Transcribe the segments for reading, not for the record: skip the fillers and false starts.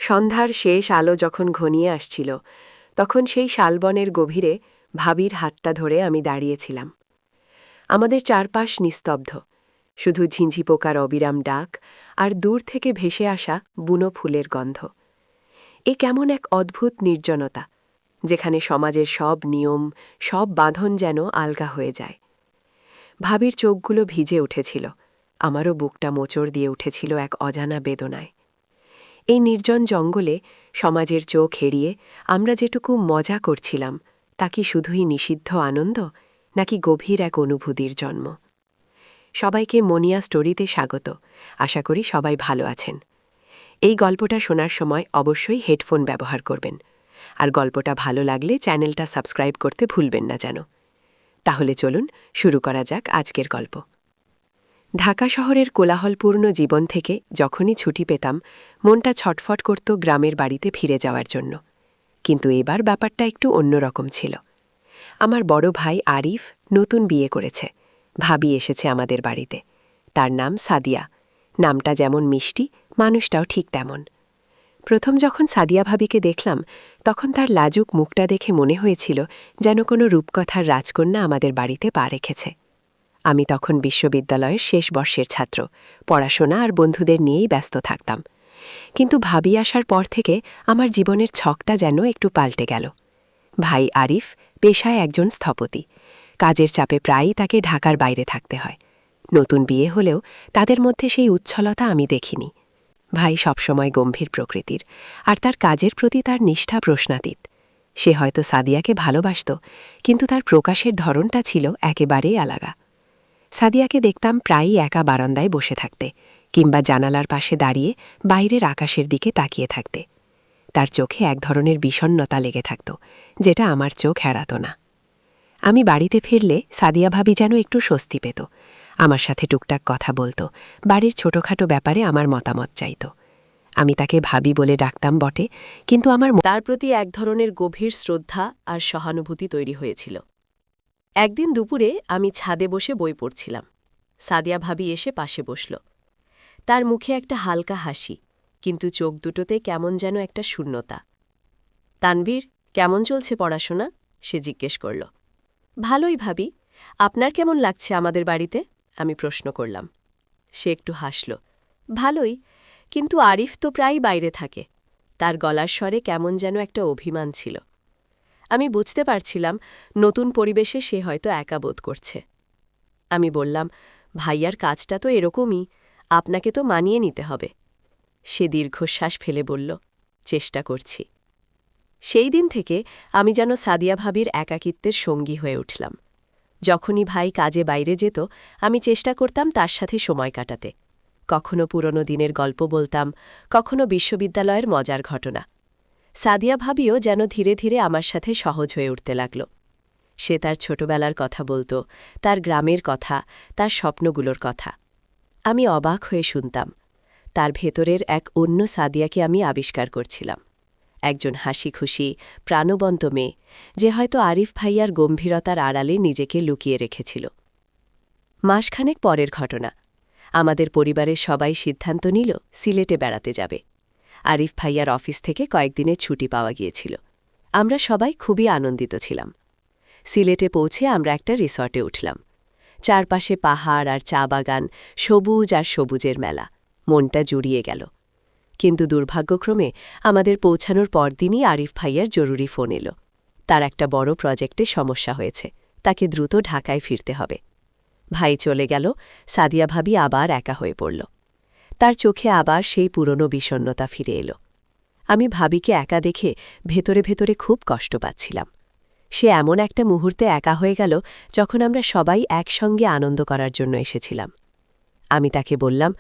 সন্ধ্যার শেষ আলো যখন ঘনিয়ে আসছিল তখন সেই শালবনের গভীরে ভাবির হাতটা ধরে আমি দাঁড়িয়েছিলাম। আমাদের চারপাশ নিস্তব্ধ, শুধু ঝিঁঝি পোকার অবিরাম ডাক আর দূর থেকে ভেসে আসা বুনো ফুলের গন্ধ। এ কেমন এক অদ্ভুত নির্জনতা, যেখানে সমাজের সব নিয়ম, সব বাঁধন যেন আলগা হয়ে যায়। ভাবির চোখগুলো ভিজে উঠেছিল, আমারও বুকটা মোচড় দিয়ে উঠেছিল এক অজানা বেদনায়। এই নির্জন জঙ্গলে সমাজের চোখ এড়িয়ে আমরা যেটুকু মজা করছিলাম তা কি শুধুই নিষিদ্ধ আনন্দ, নাকি গভীর এক অনুভূতির জন্ম? সবাইকে মনিয়া স্টোরিতে স্বাগত। আশা করি সবাই ভালো আছেন। এই গল্পটা শোনার সময় অবশ্যই হেডফোন ব্যবহার করবেন, আর গল্পটা ভালো লাগলে চ্যানেলটা সাবস্ক্রাইব করতে ভুলবেন না যেন। তাহলে চলুন শুরু করা যাক আজকের গল্প। ঢাকা শহরের কোলাহলপূর্ণ জীবন থেকে যখনই ছুটি পেতাম, মনটা ছটফট করত গ্রামের বাড়িতে ফিরে যাওয়ার জন্য। কিন্তু এবার ব্যাপারটা একটু অন্যরকম ছিল। আমার বড় ভাই আরিফ নতুন বিয়ে করেছে। ভাবি এসেছে আমাদের বাড়িতে। তার নাম সাদিয়া। নামটা যেমন মিষ্টি, মানুষটাও ঠিক তেমন। প্রথম যখন সাদিয়া ভাবিকে দেখলাম, তখন তার লাজুক মুখটা দেখে মনে হয়েছিল যেন কোনো রূপকথার রাজকন্যা আমাদের বাড়িতে পা রেখেছে। আমি তখন বিশ্ববিদ্যালয়ের শেষ বর্ষের ছাত্র, পড়াশোনা আর বন্ধুদের নিয়েই ব্যস্ত থাকতাম। কিন্তু ভাবি আসার পর থেকে আমার জীবনের ছকটা যেন একটু পাল্টে গেল। ভাই আরিফ পেশায় একজন স্থপতি। কাজের চাপে প্রায়ই তাকে ঢাকার বাইরে থাকতে হয়। নতুন বিয়ে হলেও তাদের মধ্যে সেই উচ্ছলতা আমি দেখিনি। ভাই সবসময় গম্ভীর প্রকৃতির, আর তার কাজের প্রতি তার নিষ্ঠা প্রশ্নাতীত। সে হয়তো সাদিয়াকে ভালোবাসত, কিন্তু তার প্রকাশের ধরনটা ছিল একেবারেই আলাদা। সাদিয়াকে দেখতাম প্রায়ই একা বারান্দায় বসে থাকতে, কিংবা জানালার পাশে দাঁড়িয়ে বাইরের আকাশের দিকে তাকিয়ে থাকতে। তার চোখে এক ধরনের বিষণ্ণতা লেগে থাকত, যেটা আমার চোখ এড়াত না। আমি বাড়িতে ফিরলে সাদিয়া ভাবি যেন একটু স্বস্তি পেত। আমার সাথে টুকটাক কথা বলতো, বাড়ির ছোটখাটো ব্যাপারে আমার মতামত চাইত। আমি তাকে ভাবি বলে ডাকতাম বটে, কিন্তু আমার তার প্রতি এক ধরনের গভীর শ্রদ্ধা আর সহানুভূতি তৈরি হয়েছিল। একদিন দুপুরে আমি ছাদে বসে বই পড়ছিলাম। সাদিয়া ভাবি এসে পাশে বসল। তার মুখে একটা হালকা হাসি, কিন্তু চোখ দুটোতে কেমন যেন একটা শূন্যতা। তানভীর, কেমন চলছে পড়াশোনা? সে জিজ্ঞেস করল। ভালোই ভাবি, আপনার কেমন লাগছে আমাদের বাড়িতে? আমি প্রশ্ন করলাম। সে একটু হাসল। ভালোই, কিন্তু আরিফ তো প্রায়ই বাইরে থাকে। তার গলার স্বরে কেমন যেন একটা অভিমান ছিল। আমি বুঝতে পারছিলাম নতুন পরিবেশে সে হয়তো একা বোধ করছে। আমি বললাম, ভাইয়ার কাজটা তো এরকমই, আপনাকে তো মানিয়ে নিতে হবে। সে দীর্ঘশ্বাস ফেলে বলল, চেষ্টা করছি। সেই দিন থেকে আমি যেন সাদিয়া ভাবির একাকিত্বের সঙ্গী হয়ে উঠলাম। যখনই ভাই কাজে বাইরে যেত, আমি চেষ্টা করতাম তার সাথে সময় কাটাতে। কখনো পুরনো দিনের গল্প বলতাম, কখনো বিশ্ববিদ্যালয়ের মজার ঘটনা। সাদিয়া ভাবিও যেন ধীরে ধীরে আমার সাথে সহজ হয়ে উঠতে লাগল। সে তার ছোটবেলার কথা বলত, তার গ্রামের কথা, তার স্বপ্নগুলোর কথা। আমি অবাক হয়ে শুনতাম। তার ভেতরের এক অন্য সাদিয়াকে আমি আবিষ্কার করছিলাম। একজন হাসি খুশি, প্রাণবন্ত মেয়ে, যে হয়তো আরিফ ভাইয়ার গম্ভীরতার আড়ালে নিজেকে লুকিয়ে রেখেছিল। মাসখানেক পরের ঘটনা। আমাদের পরিবারের সবাই সিদ্ধান্ত নিল সিলেটে বেড়াতে যাবে। আরিফ ভাইয়ার অফিস থেকে কয়েকদিনের ছুটি পাওয়া গিয়েছিল। আমরা সবাই খুবই আনন্দিত ছিলাম। সিলেটে পৌঁছে আমরা একটা রিসর্টে উঠলাম। চারপাশে পাহাড় আর চা বাগান, সবুজ আর সবুজের মেলা। মনটা জুড়িয়ে গেল। কিন্তু দুর্ভাগ্যক্রমে আমাদের পৌঁছানোর পরদিনই আরিফ ভাইয়ার জরুরি ফোন এলো। তার একটা বড় প্রজেক্টে সমস্যা হয়েছে, তাকে দ্রুত ঢাকায় ফিরতে হবে। ভাই চলে গেল, সাদিয়া ভাবি আবার একা হয়ে পড়ল। তার চোখে আবার সেই পুরনো বিষণ্ণতা ফিরে এলো। আমি ভাবিকে একা দেখে ভেতরে ভেতরে খুব কষ্ট পাচ্ছিলাম। সে এমন একটা মুহূর্তে একা হয়ে গেল যখন আমরা সবাই একসঙ্গে আনন্দ করার জন্য এসেছিলাম। আমি তাকে বললাম,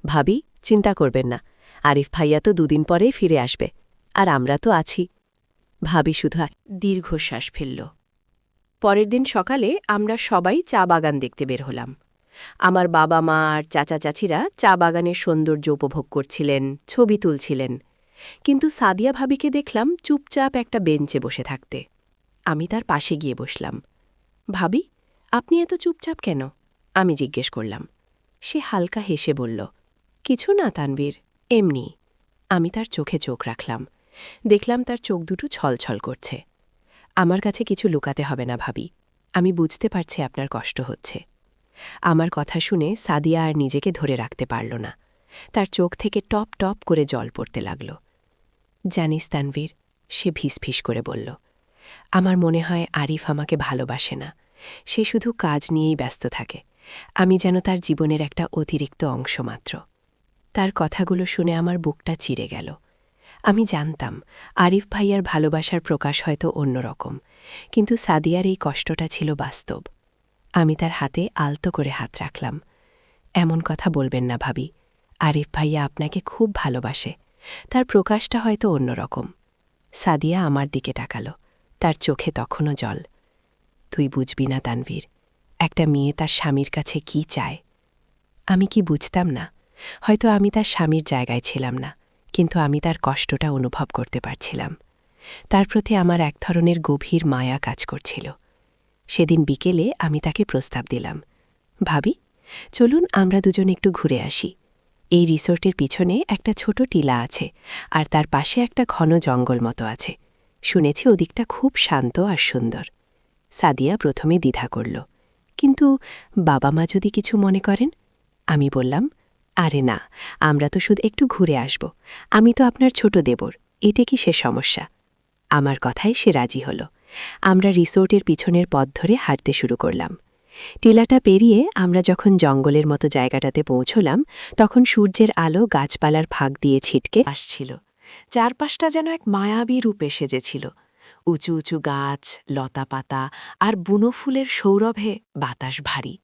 ভাবি, চিন্তা করবেন না, আরিফ ভাইয়া তো দুদিন পরেই ফিরে আসবে, আর আমরা তো আছি। ভাবি শুধু দীর্ঘশ্বাস ফেলল। পরের দিন সকালে আমরা সবাই চা বাগান দেখতে বের হলাম। আমার বাবা মা আর চাচা চাচিরা চা বাগানের সৌন্দর্য উপভোগ করছিলেন, ছবি তুলছিলেন। কিন্তু সাদিয়া ভাবিকে দেখলাম চুপচাপ একটা বেঞ্চে বসে থাকতে। আমি তার পাশে গিয়ে বসলাম। ভাবি, আপনি এত চুপচাপ কেন? আমি জিজ্ঞেস করলাম। সে হালকা হেসে বলল, কিছু না তানভীর, এমনি। আমি তার চোখে চোখ রাখলাম। দেখলাম তার চোখ দুটো ছলছল করছে। আমার কাছে কিছু লুকাতে হবে না ভাবি, আমি বুঝতে পারছি আপনার কষ্ট হচ্ছে। আমার কথা শুনে সাদিয়া আর নিজেকে ধরে রাখতে পারল না। তার চোখ থেকে টপ টপ করে জল পড়তে লাগল। জানিস তানভীর, সে ফিসফিস করে বলল, আমার মনে হয় আরিফ আমাকে ভালোবাসে না। সে শুধু কাজ নিয়েই ব্যস্ত থাকে। আমি যেন তার জীবনের একটা অতিরিক্ত অংশ মাত্র। তার কথাগুলো শুনে আমার বুকটা চিড়ে গেল। আমি জানতাম আরিফ ভাইয়ার ভালোবাসার প্রকাশ হয়তো অন্যরকম, কিন্তু সাদিয়ার এই কষ্টটা ছিল বাস্তব। আমি তার হাতে আলতো করে হাত রাখলাম। এমন কথা বলবেন না ভাবি, আরিফ ভাইয়া আপনাকে খুব ভালোবাসে, তার প্রকাশটা হয়তো অন্যরকম। সাদিয়া আমার দিকে তাকালো, তার চোখে তখনও জল। তুই বুঝবি না তানভীর, একটা মেয়ে তার স্বামীর কাছে কি চায়। আমি কি বুঝতাম না? হয়তো আমি তার স্বামীর জায়গায় ছিলাম না, কিন্তু আমি তার কষ্টটা অনুভব করতে পারছিলাম। তার প্রতি আমার এক ধরনের গভীর মায়া কাজ করছিল। সেদিন বিকেলে আমি তাকে প্রস্তাব দিলাম, ভাবি, চলুন আমরা দুজন একটু ঘুরে আসি। এই রিসোর্টের পিছনে একটা ছোট টিলা আছে, আর তার পাশে একটা ঘন জঙ্গল মতো আছে। শুনেছি ওদিকটা খুব শান্ত আর সুন্দর। সাদিয়া প্রথমে দ্বিধা করল, কিন্তু বাবা মা যদি কিছু মনে করেন? আমি বললাম, আরে না, আমরা তো শুধু একটু ঘুরে আসব। আমি তো আপনার ছোট দেবর, এটা কি সে সমস্যা? আমার কথায় সে রাজি হল। আমরা রিসোর্টের পিছনের পথ ধরে হাঁটতে শুরু করলাম। টিলাটা পেরিয়ে আমরা যখন জঙ্গলের মতো জায়গাটাতে পৌঁছলাম, তখন সূর্যের আলো গাছপালার ফাঁক দিয়ে ছিটকে আসছিল। চারপাশটা যেন এক মায়াবী রূপে সেজেছিল। উঁচু উঁচু গাছ, লতাপাতা আর বুনো ফুলের সৌরভে বাতাস ভারী।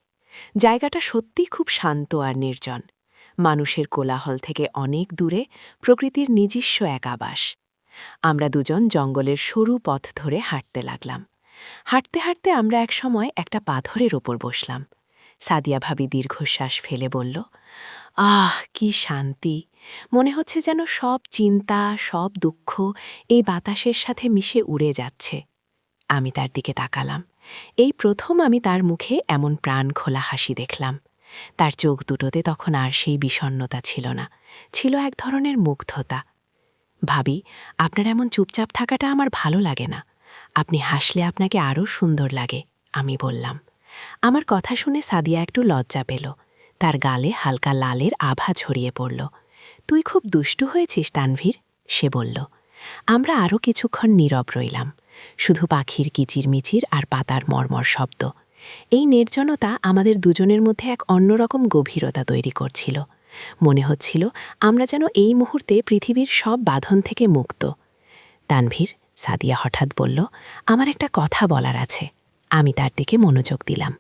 জায়গাটা সত্যি খুব শান্ত আর নির্জন। মানুষের কোলাহল থেকে অনেক দূরে প্রকৃতির নিজস্ব এক আবাস। আমরা দুজন জঙ্গলের সরু পথ ধরে হাঁটতে লাগলাম। হাঁটতে হাঁটতে আমরা একসময় একটা পাথরের ওপর বসলাম। সাদিয়া ভাবি দীর্ঘশ্বাস ফেলে বলল, আহ, কি শান্তি! মনে হচ্ছে যেন সব চিন্তা, সব দুঃখ এই বাতাসের সাথে মিশে উড়ে যাচ্ছে। আমি তার দিকে তাকালাম। এই প্রথম আমি তার মুখে এমন প্রাণ খোলা হাসি দেখলাম। তার চোখ দুটোতে তখন আর সেই বিষণ্ণতা ছিল না, ছিল এক ধরনের মুগ্ধতা। ভাবি, আপনার এমন চুপচাপ থাকাটা আমার ভালো লাগে না। আপনি হাসলে আপনাকে আরও সুন্দর লাগে, আমি বললাম। আমার কথা শুনে সাদিয়া একটু লজ্জা পেল। তার গালে হালকা লালের আভা ছড়িয়ে পড়ল। তুই খুব দুষ্টু হয়েছিস তানভীর, সে বলল। আমরা আরও কিছুক্ষণ নীরব রইলাম, শুধু পাখির কিচিরমিচির আর পাতার মর্মর শব্দ। এই নির্জনতা আমাদের দুজনের মধ্যে এক অন্যরকম গভীরতা তৈরি করছিল। মনে হচ্ছিল আমরা যেন এই মুহূর্তে পৃথিবীর সব বাঁধন থেকে মুক্ত। তানভীর, সাদিয়া হঠাৎ বলল, আমার একটা কথা বলার আছে। আমি তার দিকে মনোযোগ দিলাম।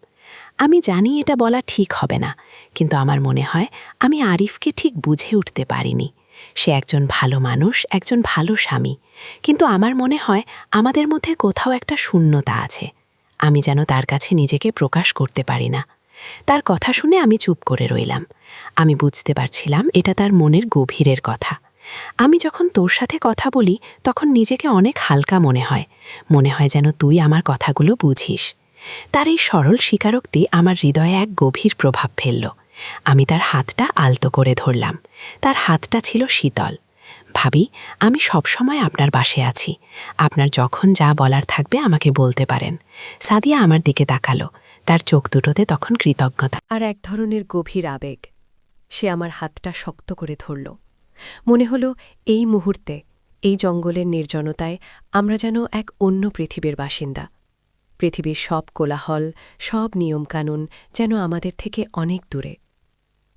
আমি জানি এটা বলা ঠিক হবে না, কিন্তু আমার মনে হয় আমি আরিফকে ঠিক বুঝে উঠতে পারিনি। সে একজন ভালো মানুষ, একজন ভালো স্বামী, কিন্তু আমার মনে হয় আমাদের মধ্যে কোথাও একটা শূন্যতা আছে। আমি যেন তার কাছে নিজেকে প্রকাশ করতে পারি না। তার কথা শুনে আমি চুপ করে রইলাম। আমি বুঝতে পারছিলাম এটা তার মনের গভীরের কথা। আমি যখন তোর সাথে কথা বলি তখন নিজেকে অনেক হালকা মনে হয়। মনে হয় যেন তুই আমার কথাগুলো বুঝিস। তার এই সরল স্বীকারোক্তি আমার হৃদয়ে এক গভীর প্রভাব ফেলল। আমি তার হাতটা আলতো করে ধরলাম। তার হাতটা ছিল শীতল। ভাবি, আমি সবসময় আপনার পাশে আছি। আপনার যখন যা বলার থাকবে আমাকে বলতে পারেন। সাদিয়া আমার দিকে তাকালো। তার চোখ দুটোতে তখন কৃতজ্ঞতা আর এক ধরনের গভীর আবেগ। সে আমার হাতটা শক্ত করে ধরল। মনে হলো এই মুহূর্তে, এই জঙ্গলের নির্জনতায় আমরা যেন এক অন্য পৃথিবীর বাসিন্দা। পৃথিবীর সব কোলাহল, সব নিয়মকানুন যেন আমাদের থেকে অনেক দূরে।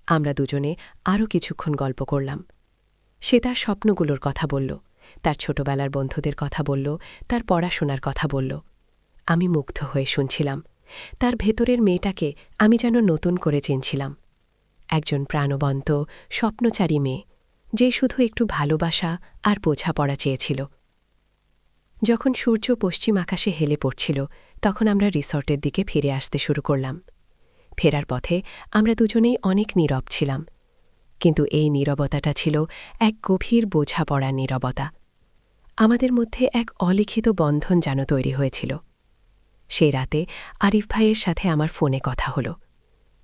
আমরা দুজনে আরও কিছুক্ষণ গল্প করলাম। সে তার স্বপ্নগুলোর কথা বলল, তার ছোটবেলার বন্ধুদের কথা বলল, তার পড়াশোনার কথা বলল। আমি মুগ্ধ হয়ে শুনছিলাম। তার ভেতরের মেয়েটাকে আমি যেন নতুন করে চিনছিলাম। একজন প্রাণবন্ত, স্বপ্নচারী মেয়ে, যে শুধু একটু ভালোবাসা আর বোঝাপড়া চেয়েছিল। যখন সূর্য পশ্চিম আকাশে হেলে পড়ছিল, তখন আমরা রিসর্টের দিকে ফিরে আসতে শুরু করলাম। ফেরার পথে আমরা দুজনেই অনেক নীরব ছিলাম, কিন্তু এই নীরবতাটা ছিল এক গভীর বোঝাপড়া নীরবতা। আমাদের মধ্যে এক অলিখিত বন্ধন যেন তৈরি হয়েছিল। সেই রাতে আরিফ ভাইয়ের সাথে আমার ফোনে কথা হলো।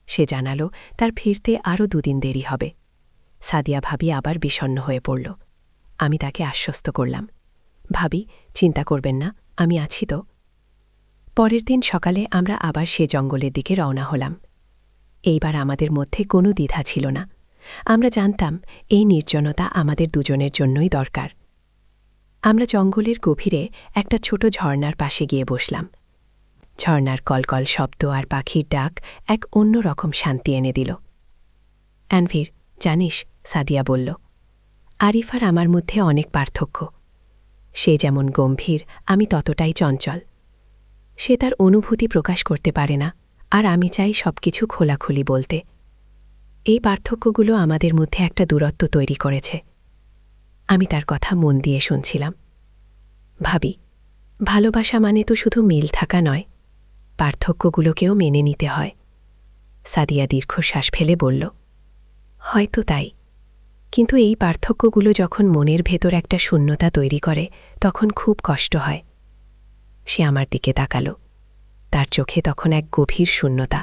সে জানালো তার ফিরতে আরও 2 দিন দেরি হবে। সাদিয়া ভাবি আবার বিষণ্ণ হয়ে পড়ল। আমি তাকে আশ্বস্ত করলাম, ভাবি, চিন্তা করবেন না, আমি আছি তো। পরের দিন সকালে আমরা আবার সে জঙ্গলের দিকে রওনা হলাম। এইবার আমাদের মধ্যে কোনো দ্বিধা ছিল না। আমরা জানতাম এই নির্জনতা আমাদের দুজনের জন্যই দরকার। আমরা জঙ্গলের গভীরে একটা ছোট ঝর্ণার পাশে গিয়ে বসলাম। ঝর্ণার কলকল শব্দ আর পাখির ডাক এক অন্য রকম শান্তি এনে দিল। অ্যানভির, জানিস, সাদিয়া বলল, আরিফ আর আমার মধ্যে অনেক পার্থক্য। সে যেমন গম্ভীর, আমি ততটাই চঞ্চল। সে তার অনুভূতি প্রকাশ করতে পারে না, আর আমি চাই সবকিছু খোলাখুলি বলতে। এই পার্থক্যগুলো আমাদের মধ্যে একটা দূরত্ব তৈরি করেছে। আমি তার কথা মন দিয়ে শুনছিলাম। ভাবি, ভালোবাসা মানে তো শুধু মিল থাকা নয়, পার্থক্যগুলোকেও মেনে নিতে হয়। সাদিয়া দীর্ঘশ্বাস ফেলে বলল, হয়তো তাই, কিন্তু এই পার্থক্যগুলো যখন মনের ভেতর একটা শূন্যতা তৈরি করে তখন খুব কষ্ট হয়। সে আমার দিকে তাকালো। তার চোখে তখন এক গভীর শূন্যতা।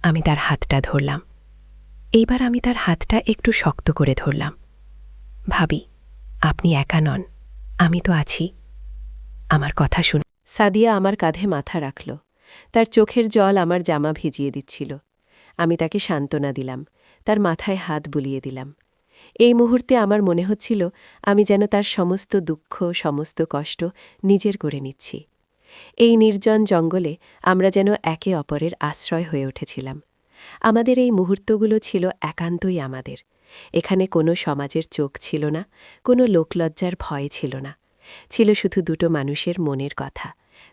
আমি তার হাতটা ধরলাম। এইবার আমি তার হাতটা একটু শক্ত করে ধরলাম। ভাবি, আপনি একা নন, আমি তো আছি। আমার কথা শুন। সাদিয়া আমার কাঁধে মাথা রাখল। তার চোখের জল আমার জামা ভিজিয়ে দিচ্ছিল। আমি তাকে সান্ত্বনা দিলাম, তার মাথায় হাত বুলিয়ে দিলাম। এই মুহূর্তে আমার মনে হচ্ছিল আমি যেন তার সমস্ত দুঃখ, সমস্ত কষ্ট নিজের করে নিচ্ছি। এই নির্জন জঙ্গলে আমরা যেন একে অপরের আশ্রয় হয়ে উঠেছিলাম। আমাদের এই মুহূর্তগুলো ছিল একান্তই আমাদের। এখানে কোনো সমাজের চোখ ছিল না, কোনো লোকলজ্জার ভয় ছিল না। ছিল শুধু দুটো মানুষের মনের কথা,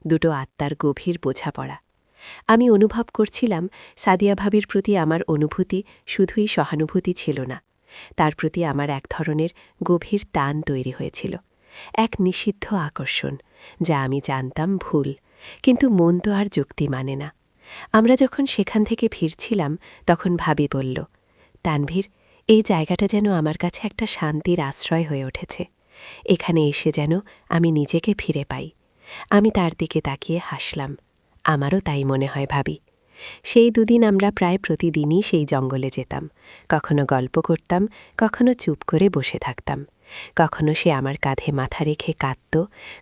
দুটো আত্মার গভীর বোঝাপড়া। আমি অনুভব করছিলাম সাদিয়া ভাবির প্রতি আমার অনুভূতি শুধুই সহানুভূতি ছিল না, তার প্রতি আমার এক ধরনের গভীর টান তৈরি হয়েছিল, এক নিষিদ্ধ আকর্ষণ, যা আমি জানতাম ভুল, কিন্তু মন তো আর যুক্তি মানে না। আমরা যখন সেখান থেকে ফিরছিলাম তখন ভাবি বলল, তানভীর, এই জায়গাটা যেন আমার কাছে একটা শান্তির আশ্রয় হয়ে উঠেছে। এখানে এসে যেন আমি নিজেকে ফিরে পাই। আমি তার দিকে তাকিয়ে হাসলাম। আমারও তাই মনে হয় ভাবি। সেই দুদিন আমরা প্রায় প্রতিদিনই সেই জঙ্গলে যেতাম। কখনো গল্প করতাম, কখনো চুপ করে বসে থাকতাম। কখনো সে আমার কাঁধে মাথা রেখে কাঁদত,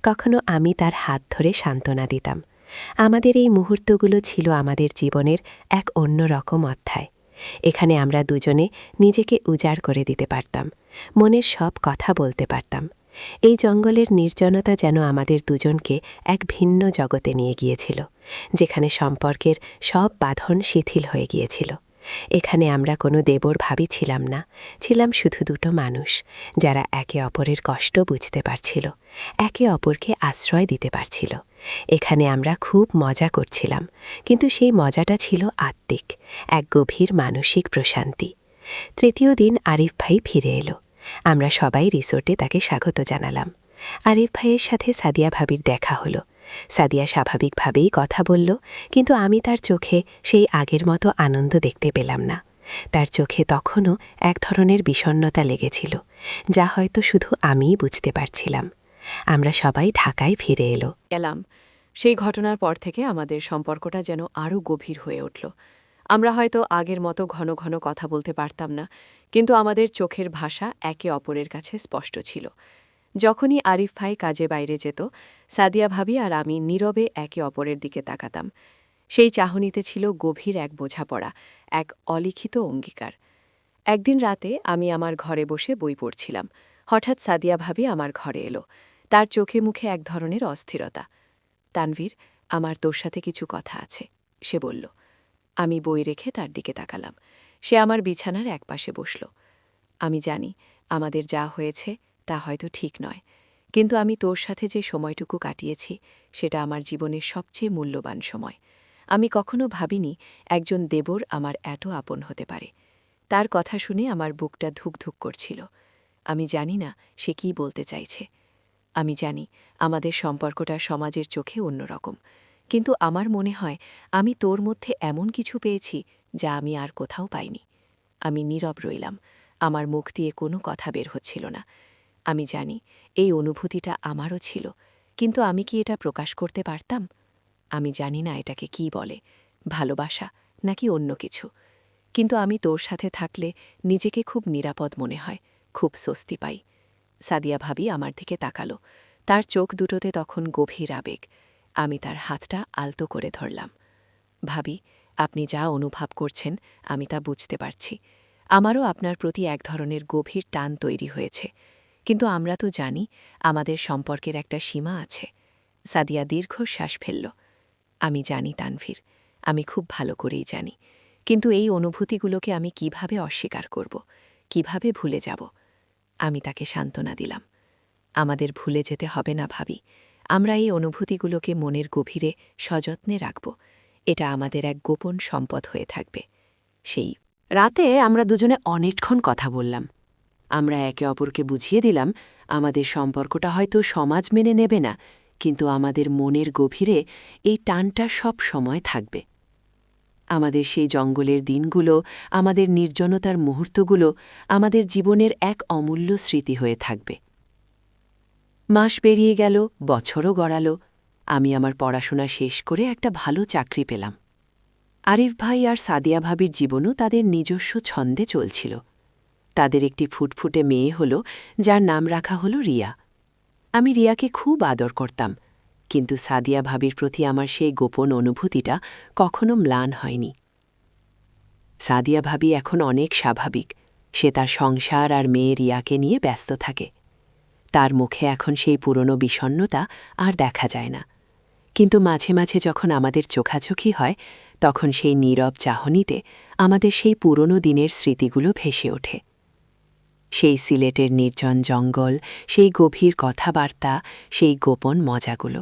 কখনো আমি তার হাত ধরে সান্ত্বনা দিতাম। আমাদের এই মুহূর্তগুলো ছিল আমাদের জীবনের এক অন্য রকম অধ্যায়। এখানে আমরা দুজনে নিজেকে উজাড় করে দিতে পারতাম, মনের সব কথা বলতে পারতাম। এই জঙ্গলের নির্জনতা যেন আমাদের দুজনকে এক ভিন্ন জগতে নিয়ে গিয়েছিল, যেখানে সম্পর্কের সব বাঁধন শিথিল হয়ে গিয়েছিল। এখানে আমরা কোনো দেবর ভাবি ছিলাম না, ছিলাম শুধু দুটো মানুষ, যারা একে অপরের কষ্ট বুঝতে পারছিল, একে অপরকে আশ্রয় দিতে পারছিল। এখানে আমরা খুব মজা করছিলাম, কিন্তু সেই মজাটা ছিল আত্মিক, এক গভীর মানসিক প্রশান্তি। তৃতীয় দিন আরিফ ভাই ফিরে এলো। আমরা সবাই রিসোর্টে তাকে স্বাগত জানালাম। আরিফ ভাইয়ের সাথে সাদিয়া ভাবির দেখা হলো। সাদিয়া স্বাভাবিকভাবেই কথা বলল, কিন্তু আমি তার চোখে সেই আগের মতো আনন্দ দেখতে পেলাম না। তার চোখে তখনও এক ধরনের বিষণ্ণতা লেগেছিল, যা হয়তো শুধু আমিই বুঝতে পারছিলাম। আমরা সবাই ঢাকায় ফিরে এলাম। সেই ঘটনার পর থেকে আমাদের সম্পর্কটা যেন আরও গভীর হয়ে উঠল। আমরা হয়তো আগের মতো ঘন ঘন কথা বলতে পারতাম না, কিন্তু আমাদের চোখের ভাষা একে অপরের কাছে স্পষ্ট ছিল। যখনই আরিফ ভাই কাজে বাইরে যেত, সাদিয়া ভাবি আর আমি নীরবে একে অপরের দিকে তাকাতাম। সেই চাহনিতে ছিল গভীর এক বোঝাপড়া, এক অলিখিত অঙ্গীকার। একদিন রাতে আমি আমার ঘরে বসে বই পড়ছিলাম। হঠাৎ সাদিয়া ভাবি আমার ঘরে এলো। তার চোখে মুখে এক ধরনের অস্থিরতা। তানভীর, আমার তোর সাথে কিছু কথা আছে, সে বলল। আমি বই রেখে তার দিকে তাকালাম। সে আমার বিছানার একপাশে বসল। আমি জানি আমাদের যা হয়েছে তা হয়তো ঠিক নয়, কিন্তু আমি তোর সাথে যে সময়টুকু কাটিয়েছি সেটা আমার জীবনের সবচেয়ে মূল্যবান সময়। আমি কখনো ভাবিনি একজন দেবর আমার এত আপন হতে পারে। তার কথা শুনে আমার বুকটা ধুকধুক করছিল। আমি জানি না সে কী বলতে চাইছে। আমি জানি আমাদের সম্পর্কটা সমাজের চোখে অন্যরকম, কিন্তু আমার মনে হয় আমি তোর মধ্যে এমন কিছু পেয়েছি যা আমি আর কোথাও পাইনি। আমি নীরব রইলাম। আমার মুখ দিয়ে কোনো কথা বের হচ্ছিল না। আমি জানি এই অনুভূতিটা আমারও ছিল, কিন্তু আমি কি এটা প্রকাশ করতে পারতাম? আমি জানি না এটাকে কি বলে, ভালোবাসা নাকি অন্য কিছু। কিন্তু আমি তোর সাথে থাকলে নিজেকে খুব নিরাপদ মনে হয়, খুব স্বস্তি পাই। সাদিয়া ভাবি আমার দিকে তাকালো। তার চোখ দুটোতে তখন গভীর আবেগ। আমি তার হাতটা আলতো করে ধরলাম। ভাবি, আপনি যা অনুভব করছেন আমি তা বুঝতে পারছি। আমারও আপনার প্রতি এক ধরনের গভীর টান তৈরি হয়েছে। কিন্তু আমরা তো জানি আমাদের সম্পর্কের একটা সীমা আছে। সাদিয়া দীর্ঘশ্বাস ফেলল। আমি জানি তানভীর, আমি খুব ভালো করেই জানি। কিন্তু এই অনুভূতিগুলোকে আমি কিভাবে অস্বীকার করব, কিভাবে ভুলে যাব? আমি তাকে সান্ত্বনা দিলাম। আমাদের ভুলে যেতে হবে না ভাবি। আমরা এই অনুভূতিগুলোকে মনের গভীরে সযত্নে রাখব। এটা আমাদের এক গোপন সম্পদ হয়ে থাকবে। সেই রাতে আমরা দুজনে অনেকক্ষণ কথা বললাম। আমরা একে অপরকে বুঝিয়ে দিলাম আমাদের সম্পর্কটা হয়তো সমাজ মেনে নেবে না, কিন্তু আমাদের মনের গভীরে এই টানটা সব সময় থাকবে। আমাদের সেই জঙ্গলের দিনগুলো, আমাদের নির্জনতার মুহূর্তগুলো আমাদের জীবনের এক অমূল্য স্মৃতি হয়ে থাকবে। মাস পেরিয়ে গেল, বছরও গড়াল। আমি আমার পড়াশোনা শেষ করে একটা ভালো চাকরি পেলাম। আরিফ ভাই আর সাদিয়া ভাবির জীবনও তাদের নিজস্ব ছন্দে চলছিল। তাদের একটি ফুটফুটে মেয়ে হল, যার নাম রাখা হল রিয়া। আমি রিয়াকে খুব আদর করতাম, কিন্তু সাদিয়া ভাবির প্রতি আমার সেই গোপন অনুভূতিটা কখনো ম্লান হয়নি। সাদিয়া ভাবি এখন অনেক স্বাভাবিক। সে তার সংসার আর মেয়ে রিয়াকে নিয়ে ব্যস্ত থাকে। তার মুখে এখন সেই পুরনো বিষণ্ণতা আর দেখা যায় না। কিন্তু মাঝে মাঝে যখন আমাদের চোখাচোখি হয়, তখন সেই নীরব চাহনিতে আমাদের সেই পুরনো দিনের স্মৃতিগুলো ভেসে ওঠে। সেই সিলেটের নির্জন জঙ্গল, সেই গভীর কথাবার্তা, সেই গোপন মজাগুলো।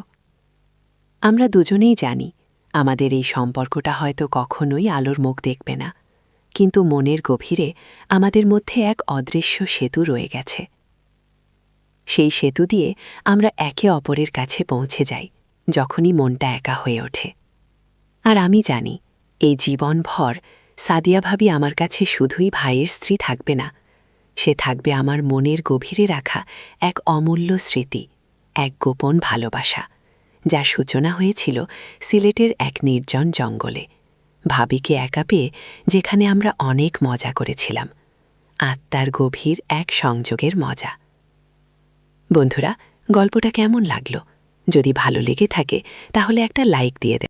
আমরা দুজনেই জানি আমাদের এই সম্পর্কটা হয়তো কখনোই আলোর মুখ দেখবে না, কিন্তু মনের গভীরে আমাদের মধ্যে এক অদৃশ্য সেতু রয়ে গেছে। সেই সেতু দিয়ে আমরা একে অপরের কাছে পৌঁছে যাই যখনই মনটা একা হয়ে ওঠে। আর আমি জানি এই জীবনভর সাদিয়া ভাবি আমার কাছে শুধুই ভাইয়ের স্ত্রী থাকবে না, সে থাকবে আমার মনের গভীরে রাখা এক অমূল্য স্মৃতি, এক গোপন ভালোবাসা, যার সূচনা হয়েছিল সিলেটের এক নির্জন জঙ্গলে, ভাবিকে একা পেয়ে, যেখানে আমরা অনেক মজা করেছিলাম, আত্মার গভীর এক সংযোগের মজা। বন্ধুরা, গল্পটা কেমন লাগলো? যদি ভালো লেগে থাকে তাহলে একটা লাইক দিয়ে দেন।